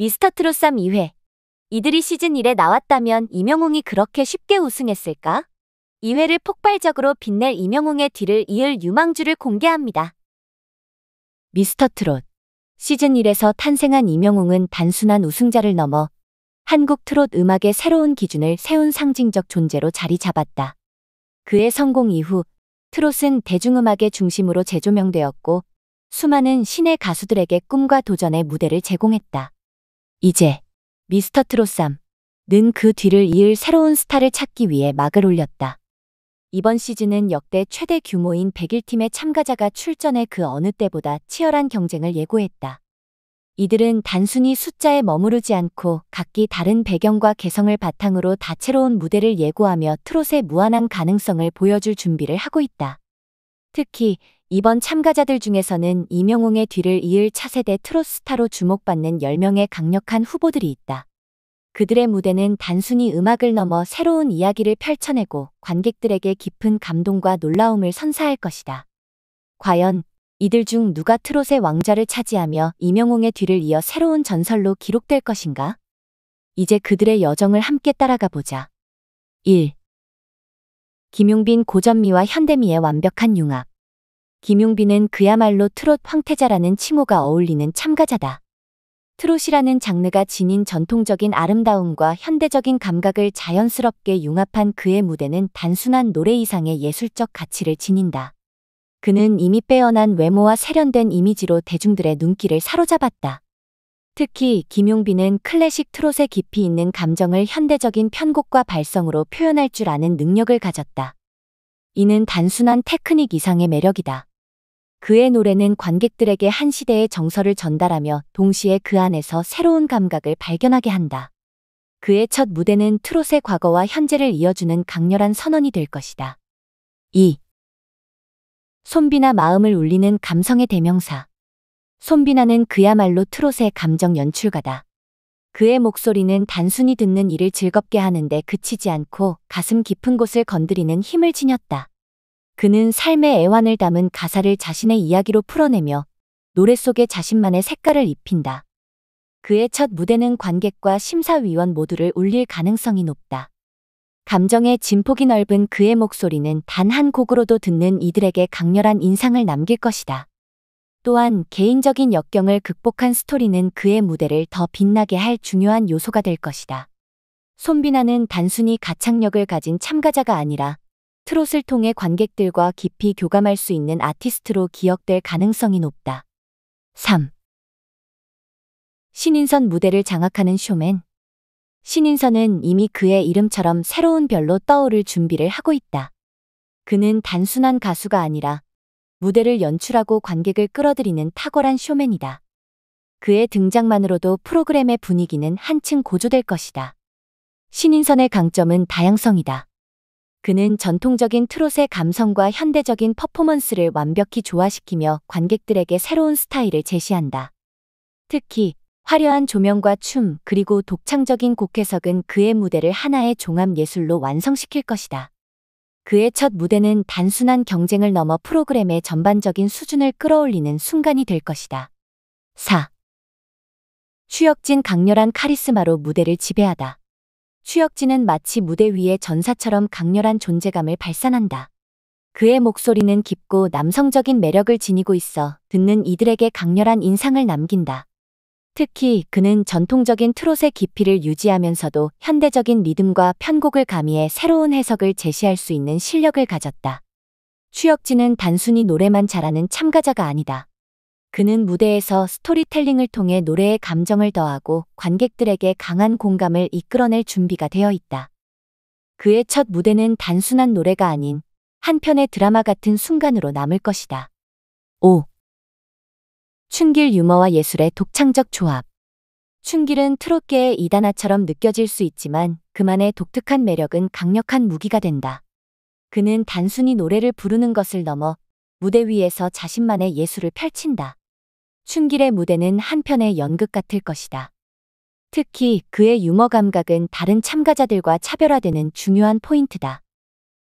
미스터트롯 2회. 이들이 시즌 1에 나왔다면 임영웅이 그렇게 쉽게 우승했을까? 2회를 폭발적으로 빛낼 임영웅의 뒤를 이을 유망주를 공개합니다. 미스터트롯. 시즌 1에서 탄생한 임영웅은 단순한 우승자를 넘어 한국 트롯 음악의 새로운 기준을 세운 상징적 존재로 자리 잡았다. 그의 성공 이후 트롯은 대중음악의 중심으로 재조명되었고 수많은 신의 가수들에게 꿈과 도전의 무대를 제공했다. 이제 미스터트롯3는 그 뒤를 이을 새로운 스타를 찾기 위해 막을 올렸다. 이번 시즌은 역대 최대 규모인 101팀의 참가자가 출전해 그 어느 때보다 치열한 경쟁을 예고했다. 이들은 단순히 숫자에 머무르지 않고 각기 다른 배경과 개성을 바탕으로 다채로운 무대를 예고하며 트롯의 무한한 가능성을 보여줄 준비를 하고 있다. 특히 이번 참가자들 중에서는 임영웅의 뒤를 이을 차세대 트롯 스타로 주목받는 10명의 강력한 후보들이 있다. 그들의 무대는 단순히 음악을 넘어 새로운 이야기를 펼쳐내고 관객들에게 깊은 감동과 놀라움을 선사할 것이다. 과연 이들 중 누가 트롯의 왕좌를 차지하며 임영웅의 뒤를 이어 새로운 전설로 기록될 것인가? 이제 그들의 여정을 함께 따라가 보자. 1. 김용빈 고전미와 현대미의 완벽한 융합. 김용빈은 그야말로 트롯 황태자라는 칭호가 어울리는 참가자다. 트롯이라는 장르가 지닌 전통적인 아름다움과 현대적인 감각을 자연스럽게 융합한 그의 무대는 단순한 노래 이상의 예술적 가치를 지닌다. 그는 이미 빼어난 외모와 세련된 이미지로 대중들의 눈길을 사로잡았다. 특히 김용빈은 클래식 트롯의 깊이 있는 감정을 현대적인 편곡과 발성으로 표현할 줄 아는 능력을 가졌다. 이는 단순한 테크닉 이상의 매력이다. 그의 노래는 관객들에게 한 시대의 정서를 전달하며 동시에 그 안에서 새로운 감각을 발견하게 한다. 그의 첫 무대는 트롯의 과거와 현재를 이어주는 강렬한 선언이 될 것이다. 2. 손비나 마음을 울리는 감성의 대명사. 손비나는 그야말로 트롯의 감정 연출가다. 그의 목소리는 단순히 듣는 이를 즐겁게 하는데 그치지 않고 가슴 깊은 곳을 건드리는 힘을 지녔다. 그는 삶의 애환을 담은 가사를 자신의 이야기로 풀어내며 노래 속에 자신만의 색깔을 입힌다. 그의 첫 무대는 관객과 심사위원 모두를 울릴 가능성이 높다. 감정의 진폭이 넓은 그의 목소리는 단 한 곡으로도 듣는 이들에게 강렬한 인상을 남길 것이다. 또한 개인적인 역경을 극복한 스토리는 그의 무대를 더 빛나게 할 중요한 요소가 될 것이다. 손비나는 단순히 가창력을 가진 참가자가 아니라 트롯을 통해 관객들과 깊이 교감할 수 있는 아티스트로 기억될 가능성이 높다. 3. 신인선 무대를 장악하는 쇼맨. 신인선은 이미 그의 이름처럼 새로운 별로 떠오를 준비를 하고 있다. 그는 단순한 가수가 아니라 무대를 연출하고 관객을 끌어들이는 탁월한 쇼맨이다. 그의 등장만으로도 프로그램의 분위기는 한층 고조될 것이다. 신인선의 강점은 다양성이다. 그는 전통적인 트롯의 감성과 현대적인 퍼포먼스를 완벽히 조화시키며 관객들에게 새로운 스타일을 제시한다. 특히 화려한 조명과 춤 그리고 독창적인 곡 해석은 그의 무대를 하나의 종합 예술로 완성시킬 것이다. 그의 첫 무대는 단순한 경쟁을 넘어 프로그램의 전반적인 수준을 끌어올리는 순간이 될 것이다. 4. 추혁진 강렬한 카리스마로 무대를 지배하다. 추혁진은 마치 무대 위의 전사처럼 강렬한 존재감을 발산한다. 그의 목소리는 깊고 남성적인 매력을 지니고 있어 듣는 이들에게 강렬한 인상을 남긴다. 특히 그는 전통적인 트롯의 깊이를 유지하면서도 현대적인 리듬과 편곡을 가미해 새로운 해석을 제시할 수 있는 실력을 가졌다. 추혁진은 단순히 노래만 잘하는 참가자가 아니다. 그는 무대에서 스토리텔링을 통해 노래의 감정을 더하고 관객들에게 강한 공감을 이끌어낼 준비가 되어 있다. 그의 첫 무대는 단순한 노래가 아닌 한편의 드라마 같은 순간으로 남을 것이다. 5. 춘길 유머와 예술의 독창적 조합. 춘길은 트롯계의 이단아처럼 느껴질 수 있지만 그만의 독특한 매력은 강력한 무기가 된다. 그는 단순히 노래를 부르는 것을 넘어 무대 위에서 자신만의 예술을 펼친다. 춘길의 무대는 한편의 연극 같을 것이다. 특히 그의 유머 감각은 다른 참가자들과 차별화되는 중요한 포인트다.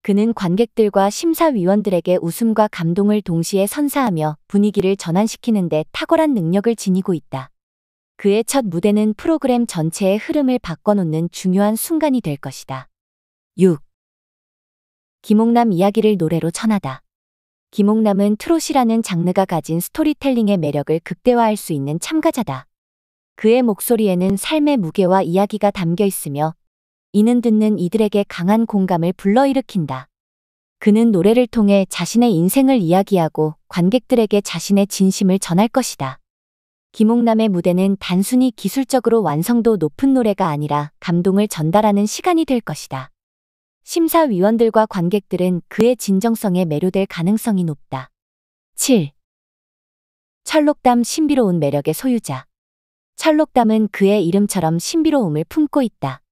그는 관객들과 심사위원들에게 웃음과 감동을 동시에 선사하며 분위기를 전환시키는 데 탁월한 능력을 지니고 있다. 그의 첫 무대는 프로그램 전체의 흐름을 바꿔놓는 중요한 순간이 될 것이다. 6. 김옥남 이야기를 노래로 전하다. 김옥남은 트롯이라는 장르가 가진 스토리텔링의 매력을 극대화할 수 있는 참가자다. 그의 목소리에는 삶의 무게와 이야기가 담겨 있으며 이는 듣는 이들에게 강한 공감을 불러일으킨다. 그는 노래를 통해 자신의 인생을 이야기하고 관객들에게 자신의 진심을 전할 것이다. 김옥남의 무대는 단순히 기술적으로 완성도 높은 노래가 아니라 감동을 전달하는 시간이 될 것이다. 심사위원들과 관객들은 그의 진정성에 매료될 가능성이 높다. 7. 철록담 신비로운 매력의 소유자. 철록담은 그의 이름처럼 신비로움을 품고 있다.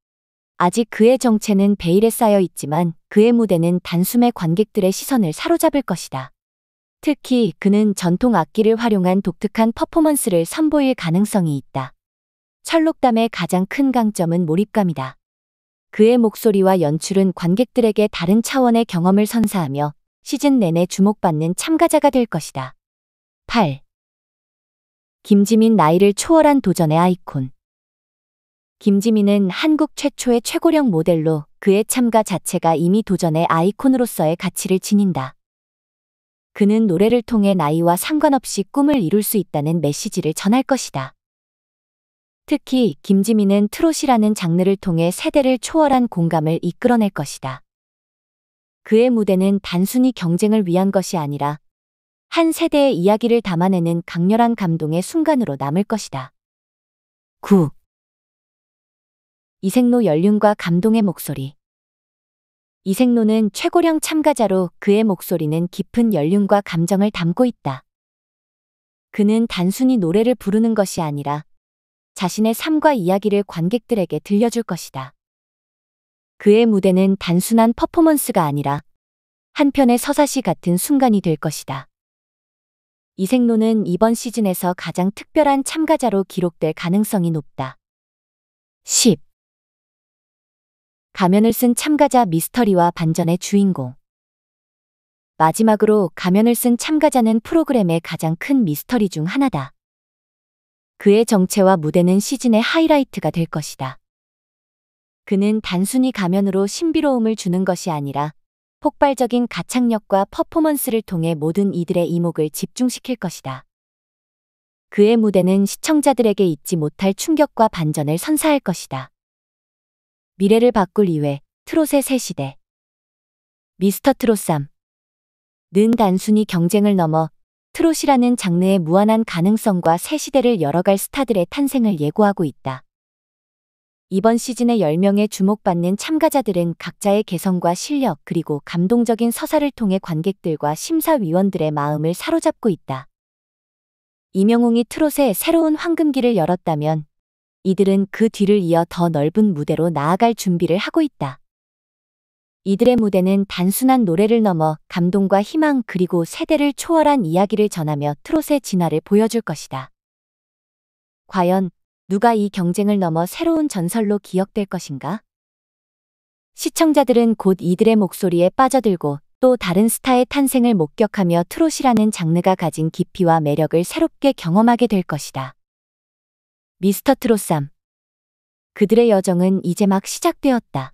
아직 그의 정체는 베일에 쌓여 있지만 그의 무대는 단숨에 관객들의 시선을 사로잡을 것이다. 특히 그는 전통 악기를 활용한 독특한 퍼포먼스를 선보일 가능성이 있다. 철록담의 가장 큰 강점은 몰입감이다. 그의 목소리와 연출은 관객들에게 다른 차원의 경험을 선사하며 시즌 내내 주목받는 참가자가 될 것이다. 8. 김지민 나이를 초월한 도전의 아이콘. 김지민은 한국 최초의 최고령 모델로 그의 참가 자체가 이미 도전의 아이콘으로서의 가치를 지닌다. 그는 노래를 통해 나이와 상관없이 꿈을 이룰 수 있다는 메시지를 전할 것이다. 특히 김지민은 트롯이라는 장르를 통해 세대를 초월한 공감을 이끌어낼 것이다. 그의 무대는 단순히 경쟁을 위한 것이 아니라 한 세대의 이야기를 담아내는 강렬한 감동의 순간으로 남을 것이다. 9. 이색노 연륜과 감동의 목소리. 이색노는 최고령 참가자로 그의 목소리는 깊은 연륜과 감정을 담고 있다. 그는 단순히 노래를 부르는 것이 아니라 자신의 삶과 이야기를 관객들에게 들려줄 것이다. 그의 무대는 단순한 퍼포먼스가 아니라 한편의 서사시 같은 순간이 될 것이다. 이색노는 이번 시즌에서 가장 특별한 참가자로 기록될 가능성이 높다. 10. 가면을 쓴 참가자 미스터리와 반전의 주인공. 마지막으로 가면을 쓴 참가자는 프로그램의 가장 큰 미스터리 중 하나다. 그의 정체와 무대는 시즌의 하이라이트가 될 것이다. 그는 단순히 가면으로 신비로움을 주는 것이 아니라 폭발적인 가창력과 퍼포먼스를 통해 모든 이들의 이목을 집중시킬 것이다. 그의 무대는 시청자들에게 잊지 못할 충격과 반전을 선사할 것이다. 미래를 바꿀 이외 트롯의 새 시대. 미스터 트롯 3. 는 단순히 경쟁을 넘어 트롯이라는 장르의 무한한 가능성과 새 시대를 열어갈 스타들의 탄생을 예고하고 있다. 이번 시즌의 10명의 주목받는 참가자들은 각자의 개성과 실력 그리고 감동적인 서사를 통해 관객들과 심사위원들의 마음을 사로잡고 있다. 임영웅이 트롯의 새로운 황금기를 열었다면 이들은 그 뒤를 이어 더 넓은 무대로 나아갈 준비를 하고 있다. 이들의 무대는 단순한 노래를 넘어 감동과 희망 그리고 세대를 초월한 이야기를 전하며 트롯의 진화를 보여줄 것이다. 과연 누가 이 경쟁을 넘어 새로운 전설로 기억될 것인가? 시청자들은 곧 이들의 목소리에 빠져들고 또 다른 스타의 탄생을 목격하며 트롯이라는 장르가 가진 깊이와 매력을 새롭게 경험하게 될 것이다. 미스터 트롯 3. 그들의 여정은 이제 막 시작되었다.